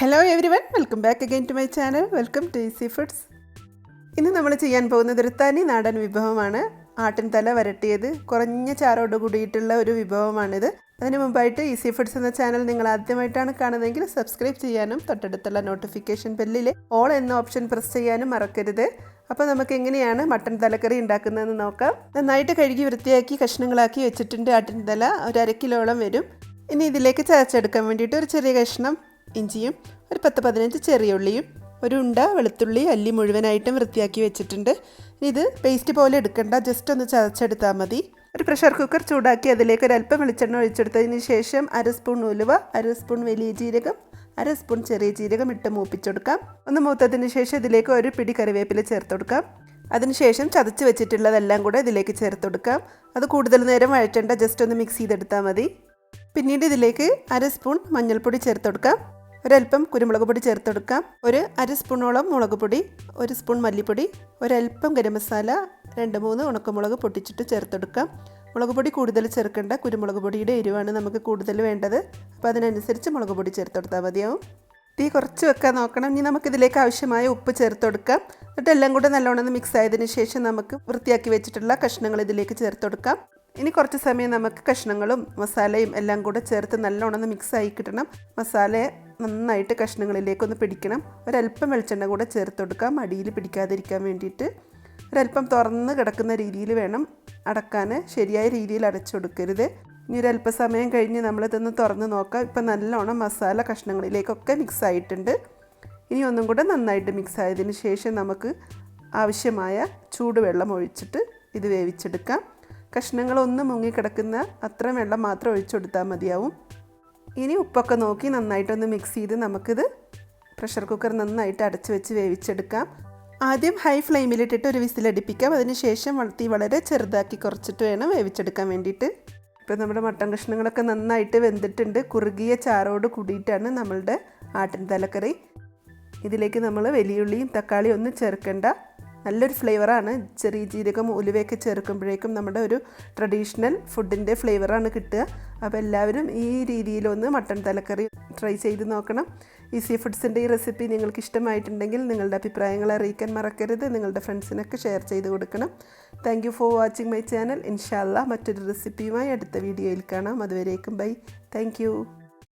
Hello everyone, welcome back again to my channel. Welcome to easy foods. ഇന്ന് നമ്മൾ ചെയ്യാൻ പോകുന്നത് ഒരു തനി നാടൻ വിഭവമാണ്. ആട്ടിൻ തല വരട്ടിയത് കുറഞ്ഞ ചാറോട് കൂടിയിട്ടുള്ള ഒരു വിഭവമാണിത്. അതിന് മുമ്പായിട്ട് ഈസി ഫുഡ്സ് എന്ന ചാനൽ നിങ്ങൾ ആദ്യമായിട്ടാണ് കാണുന്നതെങ്കിൽ സബ്സ്ക്രൈബ് ചെയ്യാനും തൊട്ടടുത്തുള്ള നോട്ടിഫിക്കേഷൻ ബെല്ലിലെ ഓൾ എന്ന ഓപ്ഷൻ പ്രസ് ചെയ്യാനും മറക്കരുത്. അപ്പോൾ നമുക്ക് എങ്ങനെയാണ് മട്ടൻ തലക്കറി ഉണ്ടാക്കുന്നതെന്ന് നോക്കാം. നന്നായിട്ട് കഴുകി വൃത്തിയാക്കി കഷ്ണങ്ങളാക്കി വെച്ചിട്ടുണ്ട്. ആട്ടിൻ തല ഒരു 1/2 കിലോളം വരും. ഇനി ഇതിലേക്ക് ചതച്ചെടുക്കാൻ വേണ്ടിയിട്ട് ഒരു ചെറിയ കഷ്ണം ഇഞ്ചിയും ഒരു 10-15 ചെറിയ ഉള്ളിയും ഒരു ഉണ്ട വെളുത്തുള്ളി അല്ലി മുഴുവനായിട്ടും വൃത്തിയാക്കി വെച്ചിട്ടുണ്ട്. ഇത് പേസ്റ്റ് പോലെ എടുക്കണ്ട, ജസ്റ്റ് ഒന്ന് ചതച്ചെടുത്താൽ മതി. ഒരു പ്രഷർ കുക്കർ ചൂടാക്കി അതിലേക്ക് ഒരല്പം വെളിച്ചെണ്ണ ഒഴിച്ചെടുത്തതിന് ശേഷം 1/2 സ്പൂൺ ഉലുവ, 1/2 സ്പൂൺ വലിയ ജീരകം, 1/2 സ്പൂൺ ചെറിയ ജീരകം ഇട്ട് മൂപ്പിച്ചെടുക്കാം. ഒന്ന് മൂത്തതിന് ശേഷം ഇതിലേക്ക് ഒരു പിടി കറിവേപ്പില ചേർത്ത് കൊടുക്കാം. അതിനുശേഷം ചതച്ച് വെച്ചിട്ടുള്ളതെല്ലാം കൂടെ ഇതിലേക്ക് ചേർത്ത് കൊടുക്കാം. അത് കൂടുതൽ നേരം വഴറ്റേണ്ട, ജസ്റ്റ് ഒന്ന് മിക്സ് ചെയ്തെടുത്താൽ മതി. പിന്നീട് ഇതിലേക്ക് 1/2 സ്പൂൺ മഞ്ഞൾപ്പൊടി ചേർത്ത് കൊടുക്കാം. ഒരല്പം കുരുമുളക് പൊടി ചേർത്ത് കൊടുക്കാം. ഒരു 1/2 സ്പൂണോളം മുളക് പൊടി, 1 സ്പൂൺ മല്ലിപ്പൊടി, ഒരല്പം ഗരം മസാല, 2-3 ഉണക്കമുളക് പൊട്ടിച്ചിട്ട് ചേർത്ത് കൊടുക്കാം. മുളക് പൊടി കൂടുതൽ ചേർക്കേണ്ട, കുരുമുളക് പൊടിയുടെ എരിവാണ് നമുക്ക് കൂടുതൽ വേണ്ടത്. അപ്പോൾ അതിനനുസരിച്ച് മുളക് പൊടി ചേർത്ത് കൊടുത്താൽ മതിയാവും. തീ കുറച്ച് വെക്കാൻ നോക്കണം. ഇനി നമുക്കിതിലേക്ക് ആവശ്യമായ ഉപ്പ് ചേർത്ത് കൊടുക്കാം. എന്നിട്ട് എല്ലാം കൂടെ നല്ലോണം മിക്സ് ആയതിനു ശേഷം നമുക്ക് വൃത്തിയാക്കി വെച്ചിട്ടുള്ള കഷ്ണങ്ങൾ ഇതിലേക്ക് ചേർത്ത് കൊടുക്കാം. ഇനി കുറച്ച് സമയം നമുക്ക് കഷ്ണങ്ങളും മസാലയും എല്ലാം കൂടെ ചേർത്ത് നല്ലോണം മിക്സ് ആയി കിട്ടണം. മസാല നന്നായിട്ട് കഷ്ണങ്ങളിലേക്കൊന്ന് പിടിക്കണം. ഒരല്പം വെളിച്ചെണ്ണ കൂടെ ചേർത്ത് കൊടുക്കാം, അടിയിൽ പിടിക്കാതിരിക്കാൻ വേണ്ടിയിട്ട്. ഒരല്പം തുറന്ന് കിടക്കുന്ന രീതിയിൽ വേണം അടക്കാൻ, ശരിയായ രീതിയിൽ അടച്ചു കൊടുക്കരുത്. ഇനി ഒരല്പസമയം കഴിഞ്ഞ് നമ്മളിതൊന്ന് തുറന്ന് നോക്കാം. ഇപ്പം നല്ലോണം മസാല കഷ്ണങ്ങളിലേക്കൊക്കെ മിക്സ് ആയിട്ടുണ്ട്. ഇനി ഒന്നും കൂടെ നന്നായിട്ട് മിക്സ് ആയതിന് ശേഷം നമുക്ക് ആവശ്യമായ ചൂടുവെള്ളം ഒഴിച്ചിട്ട് ഇത് വേവിച്ചെടുക്കാം. കഷ്ണങ്ങളൊന്ന് മുങ്ങിക്കിടക്കുന്ന അത്ര വെള്ളം മാത്രം ഒഴിച്ചു കൊടുത്താൽ മതിയാവും. ഇനി ഉപ്പൊക്കെ നോക്കി നന്നായിട്ടൊന്ന് മിക്സ് ചെയ്ത് നമുക്കിത് പ്രഷർ കുക്കർ നന്നായിട്ട് അടച്ച് വെച്ച് വേവിച്ചെടുക്കാം. ആദ്യം ഹൈ ഫ്ലെയിമിലിട്ടിട്ട് ഒരു വിസിലടിപ്പിക്കാം. അതിനുശേഷം തീ വളരെ ചെറുതാക്കി കുറച്ചിട്ട് വേണം വേവിച്ചെടുക്കാൻ വേണ്ടിയിട്ട്. ഇപ്പോൾ നമ്മുടെ മട്ടൻ കഷ്ണങ്ങളൊക്കെ നന്നായിട്ട് വെന്തിട്ടുണ്ട്. കുറുകിയ ചാറോട് കൂടിയിട്ടാണ് നമ്മളുടെ ആട്ടിൻ തലക്കറി. ഇതിലേക്ക് നമ്മൾ വലിയുള്ളിയും തക്കാളിയും ഒന്നും ചേർക്കേണ്ട. നല്ലൊരു ഫ്ലേവറാണ്. ചെറിയ ജീരകം ഉലുവയൊക്കെ ചേർക്കുമ്പോഴേക്കും നമ്മുടെ ഒരു ട്രഡീഷണൽ ഫുഡിൻ്റെ ഫ്ലേവറാണ് കിട്ടുക. അപ്പോൾ എല്ലാവരും ഈ രീതിയിലൊന്ന് മട്ടൻ തലക്കറി ട്രൈ ചെയ്ത് നോക്കണം. ഈസി ഫുഡ്സിൻ്റെ ഈ റെസിപ്പി നിങ്ങൾക്ക് ഇഷ്ടമായിട്ടുണ്ടെങ്കിൽ നിങ്ങളുടെ അഭിപ്രായങ്ങൾ അറിയിക്കാൻ മറക്കരുത്. നിങ്ങളുടെ ഫ്രണ്ട്സിനൊക്കെ ഷെയർ ചെയ്ത് കൊടുക്കണം. Thank you for watching my channel. ഇൻഷാ അല്ലാഹ് മറ്റൊരു റെസിപ്പിയുമായി അടുത്ത വീഡിയോയിൽ കാണാം. അതുവരേക്കും ബൈ. Thank you.